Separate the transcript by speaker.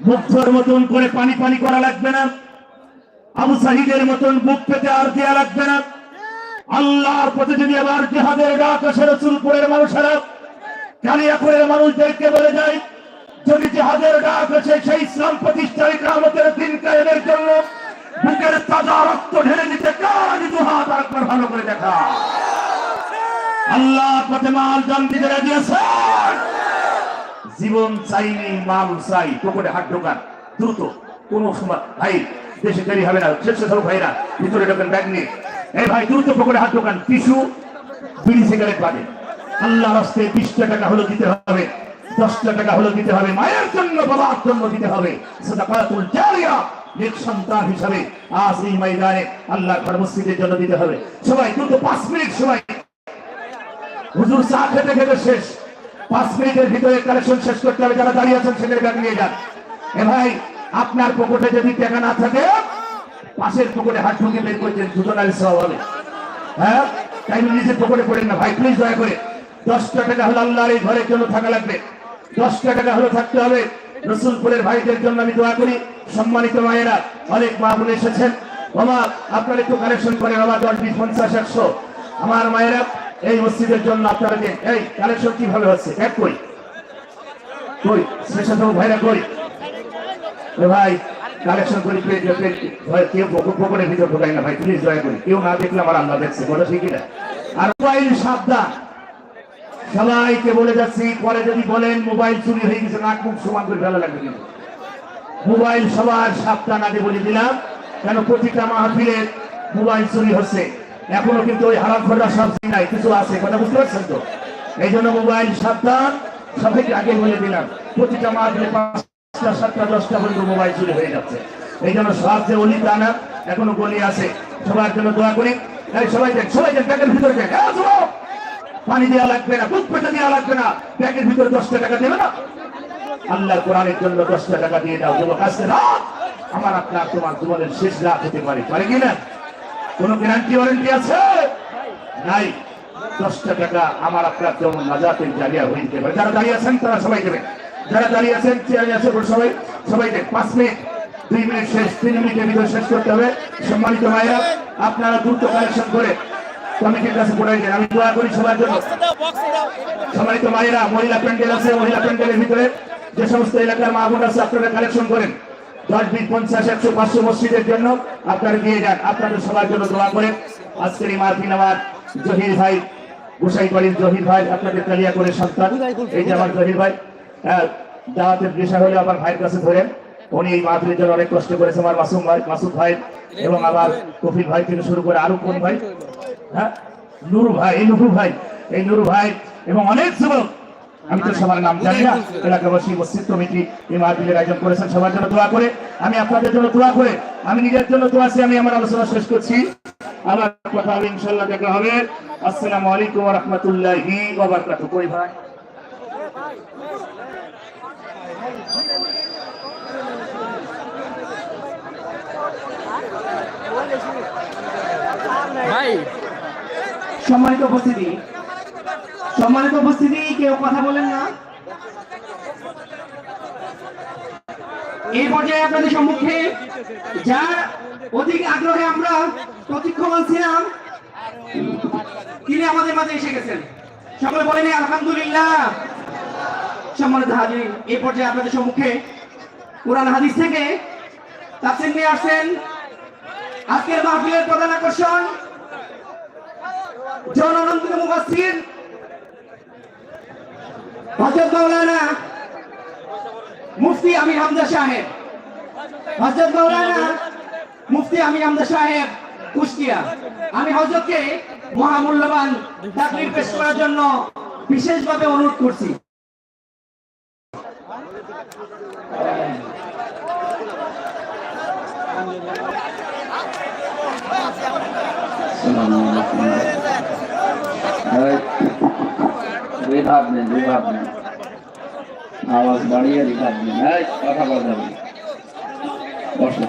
Speaker 1: মুগ্ধর মতন করে পানি পানি করা লাগবে না, আবু সাহিদের মতন বুক পেতে আর দেয়া লাগবে না। আল্লাহর পথে যদি আবার জিহাদের ডাক আসে, রসুলপুরের মানুষেরা কালিয়াপুরের মানুষদেরকে বলে যায়, যদি জিহাদের ডাক আসে সেই ইসলাম প্রতিষ্ঠায় কিয়ামতের দিন কায়েমের জন্য বুকের তাজা রক্ত ঢেলে দিতে কাজ দুহাত একবার ভালো করে দেখা। আল্লাহ পথে মাল জান দিতে রাজি আছেন? জীবন চাইনি, মাল চাই। পকেটে হাত ঢোকান দ্রুত, কোন সময় ভাই দেশে দেরি হবে না। শেষে সব ভাইরা ভিতরে ঢোকেন ব্যাগ নিয়ে। এই ভাই দ্রুত পকেটে হাত ঢোকান। টিস্যু, বিড়ি, সিগারেট বাদে। আল্লাহ রাস্তায় 20 টাকা হলো দিতে হবে, 10 টাকা হলো দিতে হবে, মায়ের জন্য বাবার জন্য দিতে হবে। সাদাকাতুল জারিয়া নেক সন্তান হিসাবে আজ এই ময়দানে আল্লাহ ঘর মসজিদের জন্য দিতে হবে। সবাই দ্রুত 5 মিনিট সময়। হুজুর চা খেতে খেতে শেষ, 5 মিনিটের ভিতরে কালেকশন শেষ করতে হবে। যারা দাঁড়িয়ে আছেন সেখানে ব্যাগ নিয়ে যান। এ ভাই আপনার পকেটে যদি টাকা না থাকে, পাশের পকেটে হাত ঢুকে বের করছেন, দুজনের সওয়াব হবে। হ্যাঁ, তাই নিজের পকেটে পড়েন না ভাই, প্লিজ দয়া করে। 10 টাকা হলো আল্লাহর এই ঘরের জন্য থাকা লাগবে, 10 টাকা হলো থাকতে হবে। রসুলপুরের ভাইদের জন্য আমি দোয়া করি। সম্মানিত মায়েরা, অনেক মা বোন এসেছেন, বাবা আপনারা একটু কালেকশন করেন। বাবা 10, 20, 50, 100 আমার মায়েরা এই মসজিদের জন্য আপনারা দিন। এই কালেকশন কিভাবে হচ্ছে? এক কই কই শেষে তো ভাইরা কই ভাই কালেকশন করি। কেউ পকেটের ভিতর ঢোকাই না ভাই, প্লিজ দয়া করি। কেউ না দেখলে আমার আল্লাহ দেখছে, বলো ঠিক না? আর মোবাইল সাবধান, সবাইকে বলে যাচ্ছি। পরে যদি বলেন মোবাইল চুরি হয়ে গেছে, নাক মুখ সমান করে ভালো লাগবে কিন্তু। মোবাইল সবার সাবধান আগে বলে দিলাম, কেন প্রতিটা মাহফিলে মোবাইল চুরি হচ্ছে। এখনো কিন্তু ওই হারামখোররা সব নাই, কিছু আছে, কথা বুঝতে পারছেন তো? এই জন্য মোবাইল সাবধান, সবাইকে আগে বলে দিলাম। প্রতিটা মাহফিলে 5টা, 7টা, 10টা পর্যন্ত মোবাইল চুরি হয়ে যাচ্ছে। এই জন্য সব যে অলি তা না, এখনো গলি আছে। সবার জন্য দোয়া করি। সবাই দেখ, সবাই দেখ, ব্যাগের ভিতরে দেখ। পানি দেওয়া লাগবে না, দুধ পেটে দেওয়া লাগবে না, ব্যাগের ভিতরে 10 টাকা দেবে না। আল্লাহর কোরআনের জন্য 10 টাকা দিয়ে দাও। যুবক আজকে রাত আমার আপনার তোমার জীবনের শেষ রাত হতে পারে, পারে কি না? কোন গ্যারান্টি ওয়ারেন্টি আছে? নাই। 10 টাকা আমার আপনার জন্য নাজাতের জারিয়া হয়ে যেতে পারে। যারা দাঁড়িয়ে আছেন তারা সবাই দেবেন, যারা দাঁড়িয়ে আছেন চেয়ারে আছে সবাই সবাই দেন। 5 মিনিট, 2 মিনিট শেষ, 3 মিনিটের ভিতরে শেষ করতে হবে। সম্মানিত ভাইরা, আপনারা দ্রুত কালেকশন করে কমিটির কাছে পড়াই দেন। আমি দোয়া করি সবার জন্য। সম্মানিত ভাইরা, মহিলা প্যান্ডেল আছে, মহিলা প্যান্ডেলের ভিতরে যে সমস্ত এলাকার মা বোন আছে আপনারা কালেকশন করেন। 10, 20, 50, 100, 500 মসজিদের জন্য আপনারা দিয়ে যান। আপনাদের সবার জন্য দোয়া করেন। আজকের এই মাহফিল আমার জহির ভাই, গোসাইবাড়ির জহির ভাই, আপনাদের কালিয়া করে সন্তান। এই যে আমার জহির ভাই, দাওয়াতের বিষয় হলে আমার ভাইয়ের কাছে ধরেন। উনি এই মাহফিলের জন্য অনেক কষ্ট করেছে। আমার মাসুম ভাই, মাসুদ ভাই এবং আমার কফিল ভাই থেকে শুরু করে আরো কোন ভাই, হ্যাঁ নুরু ভাই, এই নুরু ভাই, এই নুরু ভাই এবং অনেক যুবক, আমি তো সবার নাম জানি না। এলাকাবাসী, মসজিদ কমিটি এই মাহফিলের আয়োজন করেছেন। সবার জন্য দোয়া করে, আমি আপনাদের জন্য দোয়া করে, আমি নিজের জন্য দোয়া আছি। আমি আমার আলোচনা শেষ করছি। আবার কথা হবে ইনশাআল্লাহ, দেখা হবে। আসসালামু আলাইকুম ওয়া রাহমাতুল্লাহি ওয়া বারাকাতুহু। কই ভাই
Speaker 2: ভাই
Speaker 3: সম্মানিত উপস্থিতি, সম্মানিত উপস্থিতি, কেউ কথা বলেন না। এই পর্যায়ে আপনাদের সম্মুখে যার অধিক আগ্রহে আমরা প্রতীক্ষমান ছিলাম, তিনি আমাদের মাঝে এসে গেছেন। সকলে বলেন আলহামদুলিল্লাহ। সম্মানিত হাজির, এই পর্যায়ে আপনাদের সম্মুখে কোরআন হাদিস থেকে তাফসীর নিয়ে আসছেন আজকের মাহফিলের প্রধান আকর্ষণ, জননন্দিত মুফাসসির হযরত মাওলানা মুফতি আমির হামজা সাহেব, হযরত মাওলানা মুফতি আমির হামজা সাহেব কুষ্টিয়া। আমি হযরতকে মহামূল্যবান তাকরীর পেশ করার জন্য বিশেষভাবে অনুরোধ করছি।
Speaker 4: আওয়াজ বাড়িয়ে রিভাব নেন, কথা বলা যাবে। বসো।